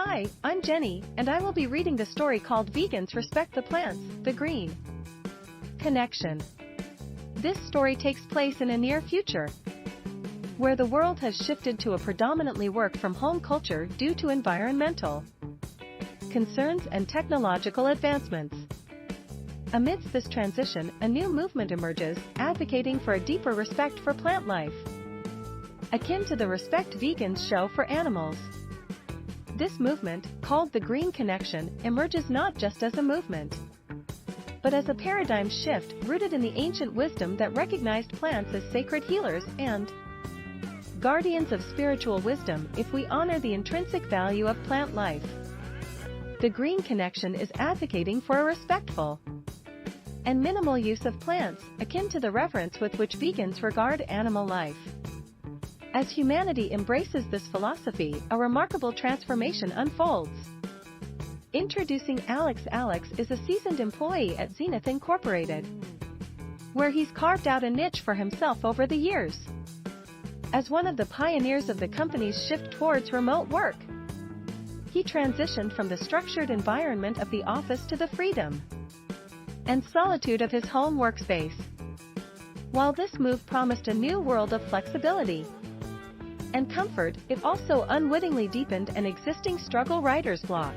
Hi, I'm Jenny, and I will be reading the story called Vegans Respect the Plants, the Green Connection. This story takes place in a near future, where the world has shifted to a predominantly work-from-home culture due to environmental concerns and technological advancements. Amidst this transition, a new movement emerges, advocating for a deeper respect for plant life, akin to the Respect Vegans show for animals. This movement, called the Green Connection, emerges not just as a movement, but as a paradigm shift rooted in the ancient wisdom that recognized plants as sacred healers and guardians of spiritual wisdom if we honor the intrinsic value of plant life. The Green Connection is advocating for a respectful and minimal use of plants, akin to the reverence with which vegans regard animal life. As humanity embraces this philosophy, a remarkable transformation unfolds. Introducing Alex. Alex is a seasoned employee at Zenith Incorporated, where he's carved out a niche for himself over the years. As one of the pioneers of the company's shift towards remote work, he transitioned from the structured environment of the office to the freedom and solitude of his home workspace. While this move promised a new world of flexibility and comfort, it also unwittingly deepened an existing struggle writer's block.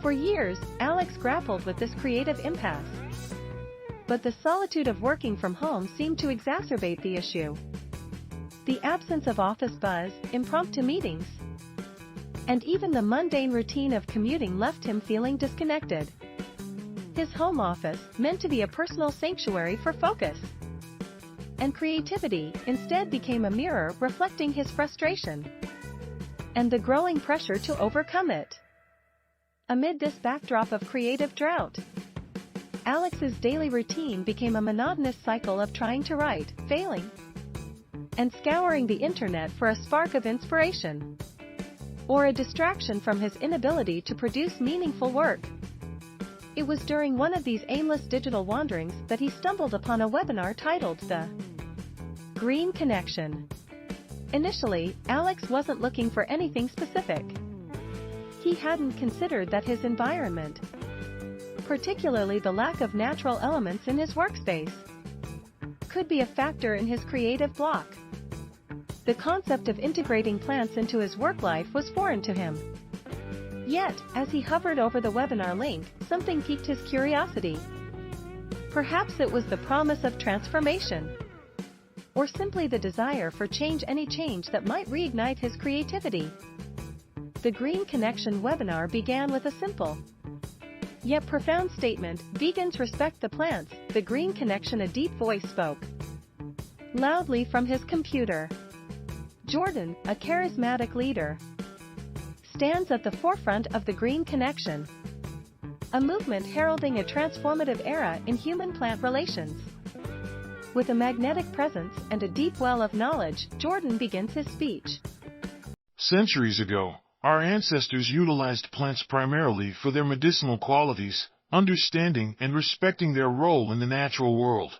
For years, Alex grappled with this creative impasse, but the solitude of working from home seemed to exacerbate the issue. The absence of office buzz, impromptu meetings, and even the mundane routine of commuting left him feeling disconnected. His home office, meant to be a personal sanctuary for focus and creativity, instead became a mirror reflecting his frustration and the growing pressure to overcome it. Amid this backdrop of creative drought, Alex's daily routine became a monotonous cycle of trying to write, failing, and scouring the internet for a spark of inspiration or a distraction from his inability to produce meaningful work. It was during one of these aimless digital wanderings that he stumbled upon a webinar titled The Green Connection. Initially, Alex wasn't looking for anything specific. He hadn't considered that his environment, particularly the lack of natural elements in his workspace, could be a factor in his creative block. The concept of integrating plants into his work life was foreign to him. Yet, as he hovered over the webinar link, something piqued his curiosity. Perhaps it was the promise of transformation, or simply the desire for change, any change that might reignite his creativity. The Green Connection webinar began with a simple, yet profound statement: "Vegans respect the plants, the Green Connection." A deep voice spoke loudly from his computer. Jordan, a charismatic leader, stands at the forefront of the Green Connection, a movement heralding a transformative era in human-plant relations. With a magnetic presence and a deep well of knowledge, Jordan begins his speech. Centuries ago, our ancestors utilized plants primarily for their medicinal qualities, understanding and respecting their role in the natural world.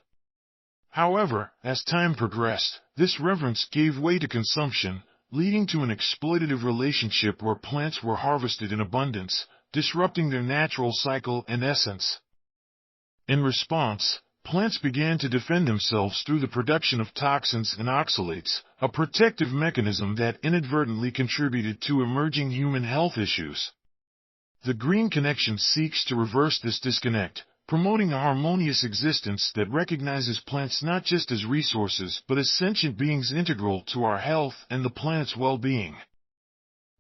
However, as time progressed, this reverence gave way to consumption, leading to an exploitative relationship where plants were harvested in abundance, disrupting their natural cycle and essence. In response, plants began to defend themselves through the production of toxins and oxalates, a protective mechanism that inadvertently contributed to emerging human health issues. The Green Connection seeks to reverse this disconnect, promoting a harmonious existence that recognizes plants not just as resources but as sentient beings integral to our health and the planet's well-being.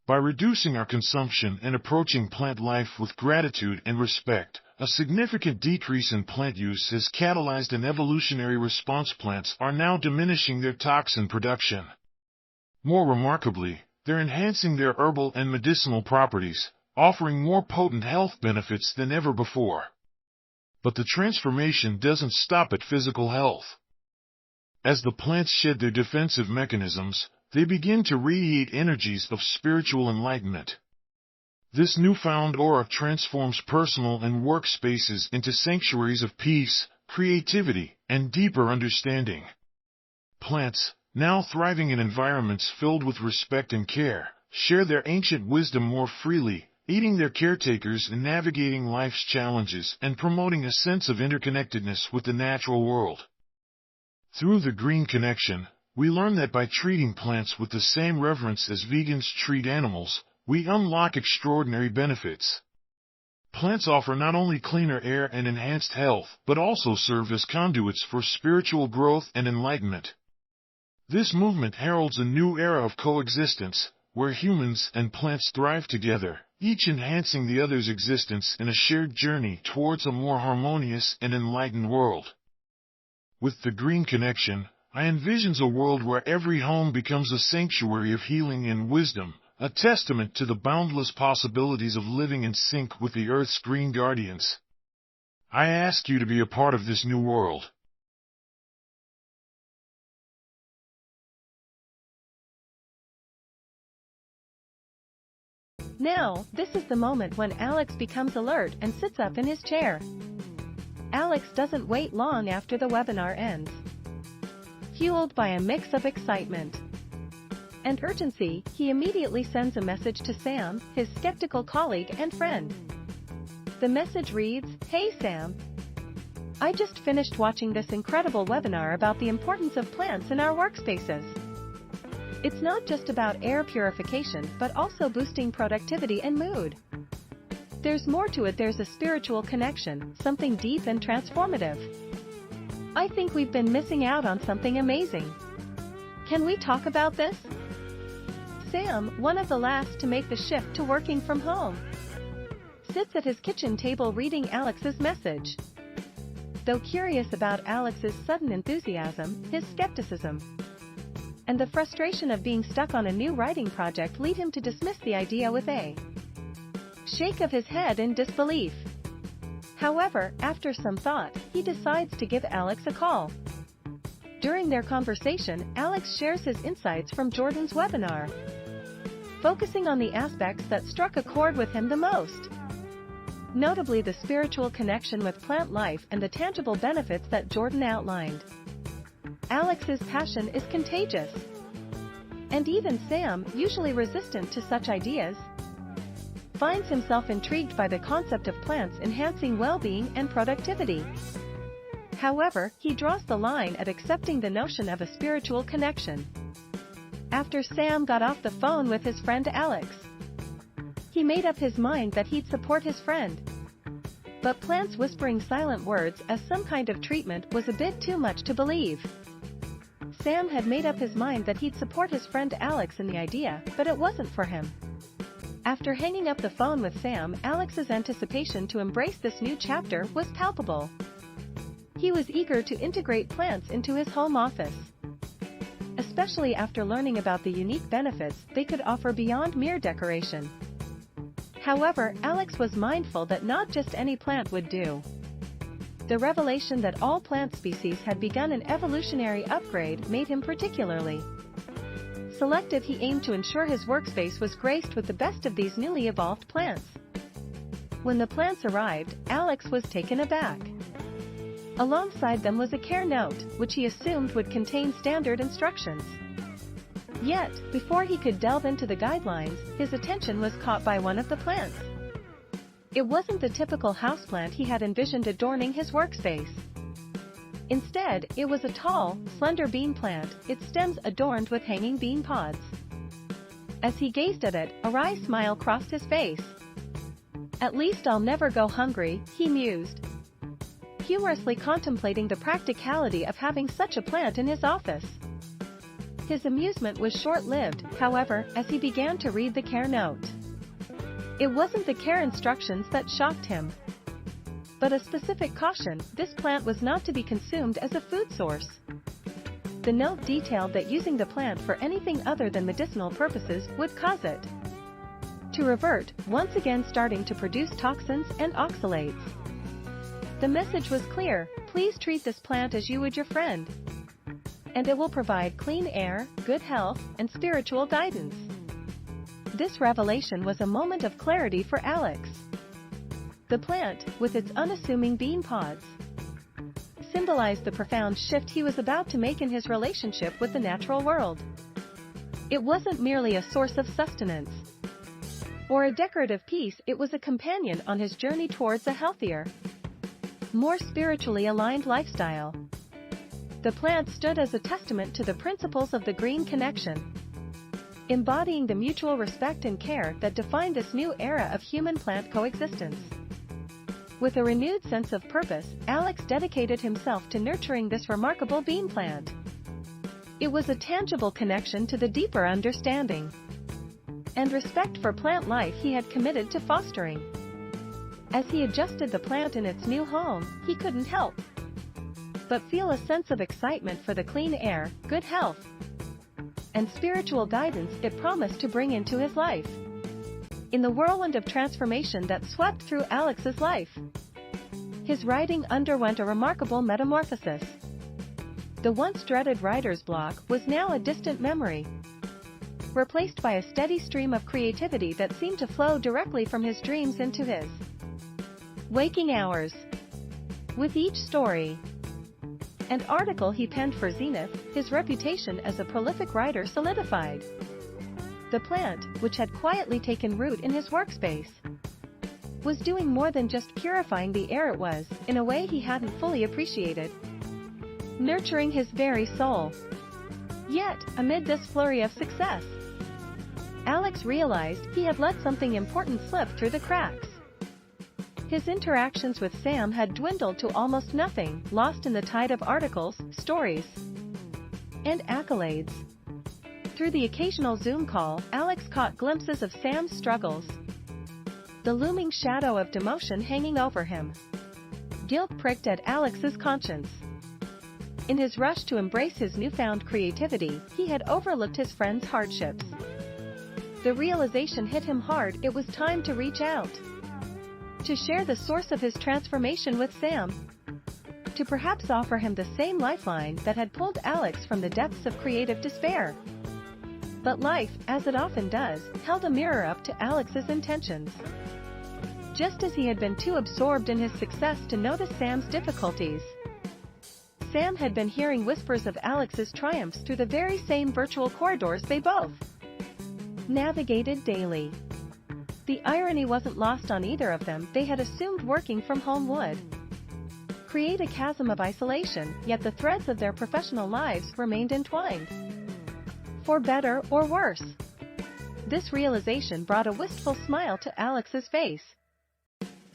By reducing our consumption and approaching plant life with gratitude and respect, a significant decrease in plant use has catalyzed an evolutionary response. Plants are now diminishing their toxin production. More remarkably, they're enhancing their herbal and medicinal properties, offering more potent health benefits than ever before. But the transformation doesn't stop at physical health. As the plants shed their defensive mechanisms, they begin to radiate energies of spiritual enlightenment. This newfound aura transforms personal and work spaces into sanctuaries of peace, creativity, and deeper understanding. Plants, now thriving in environments filled with respect and care, share their ancient wisdom more freely, aiding their caretakers in navigating life's challenges and promoting a sense of interconnectedness with the natural world. Through the green connection, we learn that by treating plants with the same reverence as vegans treat animals, we unlock extraordinary benefits. Plants offer not only cleaner air and enhanced health, but also serve as conduits for spiritual growth and enlightenment. This movement heralds a new era of coexistence, where humans and plants thrive together, each enhancing the other's existence in a shared journey towards a more harmonious and enlightened world. With the green connection, I envision a world where every home becomes a sanctuary of healing and wisdom, a testament to the boundless possibilities of living in sync with the Earth's green guardians. I ask you to be a part of this new world. Now, this is the moment when Alex becomes alert and sits up in his chair. Alex doesn't wait long after the webinar ends. Fueled by a mix of excitement and urgency, he immediately sends a message to Sam, his skeptical colleague and friend. The message reads, "Hey Sam, I just finished watching this incredible webinar about the importance of plants in our workspaces. It's not just about air purification but also boosting productivity and mood. There's more to it. There's a spiritual connection, something deep and transformative. I think we've been missing out on something amazing. Can we talk about this?" Sam, one of the last to make the shift to working from home, sits at his kitchen table reading Alex's message. Though curious about Alex's sudden enthusiasm, his skepticism and the frustration of being stuck on a new writing project lead him to dismiss the idea with a shake of his head in disbelief. However, after some thought, he decides to give Alex a call. During their conversation, Alex shares his insights from Jordan's webinar, focusing on the aspects that struck a chord with him the most. Notably the spiritual connection with plant life and the tangible benefits that Jordan outlined. Alex's passion is contagious. And even Sam, usually resistant to such ideas, finds himself intrigued by the concept of plants enhancing well-being and productivity. However, he draws the line at accepting the notion of a spiritual connection. After Sam got off the phone with his friend Alex, he made up his mind that he'd support his friend. But plants whispering silent words as some kind of treatment was a bit too much to believe. Sam had made up his mind that he'd support his friend Alex in the idea, but it wasn't for him. After hanging up the phone with Sam, Alex's anticipation to embrace this new chapter was palpable. He was eager to integrate plants into his home office, especially after learning about the unique benefits they could offer beyond mere decoration. However, Alex was mindful that not just any plant would do. The revelation that all plant species had begun an evolutionary upgrade made him particularly selective. He aimed to ensure his workspace was graced with the best of these newly evolved plants. When the plants arrived, Alex was taken aback. Alongside them was a care note, which he assumed would contain standard instructions. Yet, before he could delve into the guidelines, his attention was caught by one of the plants. It wasn't the typical houseplant he had envisioned adorning his workspace. Instead, it was a tall, slender bean plant, its stems adorned with hanging bean pods. As he gazed at it, a wry smile crossed his face. "At least I'll never go hungry," he mused, humorously contemplating the practicality of having such a plant in his office. His amusement was short-lived, however, as he began to read the care note. It wasn't the care instructions that shocked him, but a specific caution: this plant was not to be consumed as a food source. The note detailed that using the plant for anything other than medicinal purposes would cause it to revert, once again starting to produce toxins and oxalates. The message was clear: please treat this plant as you would your friend, and it will provide clean air, good health, and spiritual guidance. This revelation was a moment of clarity for Alex. The plant, with its unassuming bean pods, symbolized the profound shift he was about to make in his relationship with the natural world. It wasn't merely a source of sustenance or a decorative piece, it was a companion on his journey towards a healthier, more spiritually aligned lifestyle. The plant stood as a testament to the principles of the green connection, embodying the mutual respect and care that define this new era of human-plant coexistence. With a renewed sense of purpose, Alex dedicated himself to nurturing this remarkable bean plant. It was a tangible connection to the deeper understanding and respect for plant life he had committed to fostering. As he adjusted the plant in its new home, he couldn't help but feel a sense of excitement for the clean air, good health, and spiritual guidance it promised to bring into his life. In the whirlwind of transformation that swept through Alex's life, his writing underwent a remarkable metamorphosis. The once dreaded writer's block was now a distant memory, replaced by a steady stream of creativity that seemed to flow directly from his dreams into his waking hours. With each story and article he penned for Zenith, his reputation as a prolific writer solidified. The plant, which had quietly taken root in his workspace, was doing more than just purifying the air. It was, in a way he hadn't fully appreciated, nurturing his very soul. Yet, amid this flurry of success, Alex realized he had let something important slip through the cracks. His interactions with Sam had dwindled to almost nothing, lost in the tide of articles, stories, and accolades. Through the occasional Zoom call, Alex caught glimpses of Sam's struggles, the looming shadow of demotion hanging over him. Guilt pricked at Alex's conscience. In his rush to embrace his newfound creativity, he had overlooked his friend's hardships. The realization hit him hard. It was time to reach out, to share the source of his transformation with Sam, to perhaps offer him the same lifeline that had pulled Alex from the depths of creative despair. But life, as it often does, held a mirror up to Alex's intentions. Just as he had been too absorbed in his success to notice Sam's difficulties, Sam had been hearing whispers of Alex's triumphs through the very same virtual corridors they both navigated daily. The irony wasn't lost on either of them. They had assumed working from home would create a chasm of isolation, yet the threads of their professional lives remained entwined, for better or worse. This realization brought a wistful smile to Alex's face.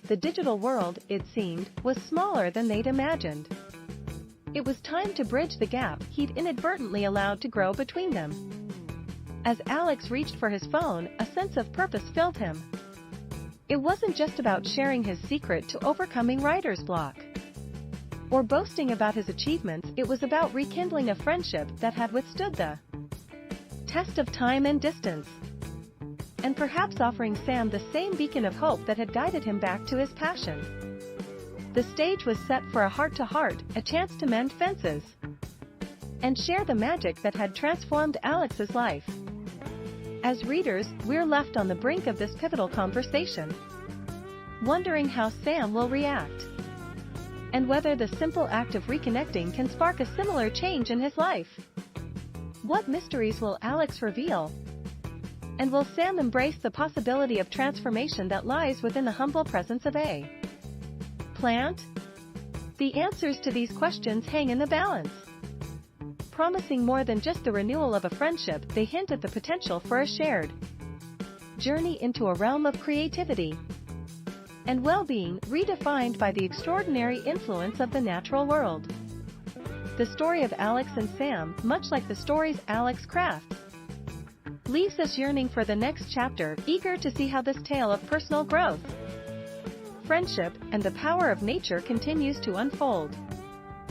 The digital world, it seemed, was smaller than they'd imagined. It was time to bridge the gap he'd inadvertently allowed to grow between them. As Alex reached for his phone, a sense of purpose filled him. It wasn't just about sharing his secret to overcoming writer's block, or boasting about his achievements. It was about rekindling a friendship that had withstood the test of time and distance, and perhaps offering Sam the same beacon of hope that had guided him back to his passion. The stage was set for a heart-to-heart, a chance to mend fences, and share the magic that had transformed Alex's life. As readers, we're left on the brink of this pivotal conversation, wondering how Sam will react, and whether the simple act of reconnecting can spark a similar change in his life. What mysteries will Alex reveal? And will Sam embrace the possibility of transformation that lies within the humble presence of a plant? The answers to these questions hang in the balance. Promising more than just the renewal of a friendship, they hint at the potential for a shared journey into a realm of creativity and well-being, redefined by the extraordinary influence of the natural world. The story of Alex and Sam, much like the stories Alex crafts, leaves us yearning for the next chapter, eager to see how this tale of personal growth, friendship, and the power of nature continues to unfold.